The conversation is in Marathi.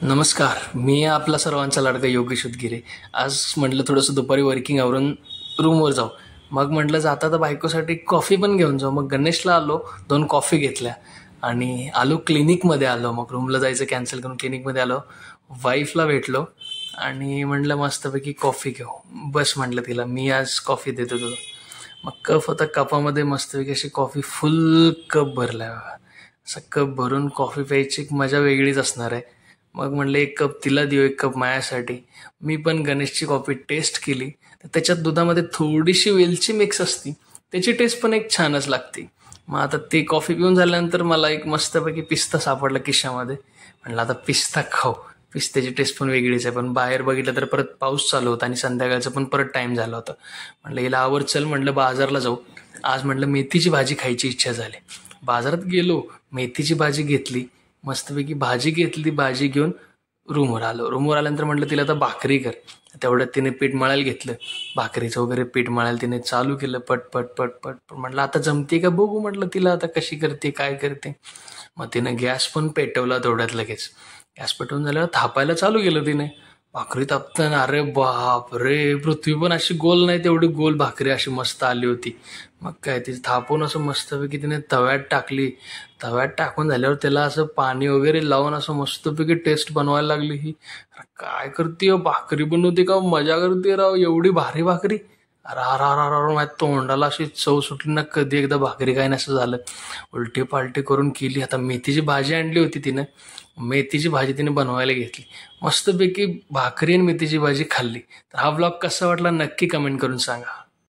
नमस्कार. मी आपला सर्वांचा लाडका योगेश उदगीरे. आज म्हटलं थोडंसं दुपारी वर्किंग आवरून रूमवर जाऊ. मग म्हटलं जाता तर बायकोसाठी कॉफी पण घेऊन जाऊ. मग गणेशला आलो, 2 कॉफी घेतल्या आणि आलो क्लिनिकमध्ये आलो. मग रूमला जायचं कॅन्सल करून क्लिनिकमध्ये आलो. वाईफला भेटलो आणि म्हटलं मस्तपैकी कॉफी घेऊ. बस म्हटलं तिला, मी आज कॉफी देतो तुला. मग कप होता, कपामध्ये मस्तपैकी अशी कॉफी फुल कप भरलाय बघा. असं कप भरून कॉफी प्यायची एक मजा वेगळीच असणार आहे. मग म्हणलं 1 कप तिला देऊ, 1 कप माझ्यासाठी. मी पण गणेशची कॉफी टेस्ट केली तर त्याच्यात दुधामध्ये थोडीशी वेलची मिक्स असती, त्याची टेस्ट पण एक छानच लागते. मग आता ते कॉफी पिऊन झाल्यानंतर मला एक मस्तपैकी पिस्ता सापडला खिशामध्ये. म्हणलं आता पिस्ता खाऊ. पिस्त्याची टेस्ट पण वेगळीच आहे. पण बाहेर बघितलं तर परत पाऊस चालू होता आणि संध्याकाळचं पण परत टाईम झाला होता. म्हणलं हिला आवर चल, म्हटलं बाजारला जाऊ. आज म्हटलं मेथीची भाजी खायची इच्छा झाली. बाजारात गेलो, मेथीची भाजी घेतली, मस्तपैकी भाजी घेतली. भाजी घेऊन रूमवर आलो. रूमवर आल्यानंतर म्हटलं तिला आता भाकरी कर. तेवढ्यात तिने पीठ मळायला घेतलं. भाकरीचं वगैरे पीठ मळायला तिने चालू केलं, पट पट पट पट. म्हटलं आता जमते का बघू, म्हटलं तिला आता कशी करते काय करते. मग तिनं गॅस पण पेटवला तेवढ्यात लगेच. गॅस पेटवून झाल्यावर थापायला चालू केलं तिने. भाकरी तापताना अरे बाप रे, पृथ्वी पण अशी गोल नाही तेवढी गोल भाकरी अशी मस्त आली होती. मग काय ती थापून असं मस्तपैकी तिने तव्यात टाकली. तव्यात टाकून झाल्यावर त्याला असं पाणी वगैरे लावून असं मस्तपैकी टेस्ट बनवायला लागली. ही काय करते, भाकरी बनवते का मजा करते राव, एवढी भारी भाकरी. अरे माझ्या तोंडाला अशी चव सुटली ना, कधी एकदा भाकरी काय नसं झालं. उलटी पालटी करून केली. आता मेथीची भाजी आणली होती तिनं, मेथीची भाजी तिने बनवायला घेतली. मस्तपैकी भाकरी आणि मेथीची भाजी खाल्ली. तर हा ब्लॉग कसा वाटला नक्की कमेंट करून सांगा.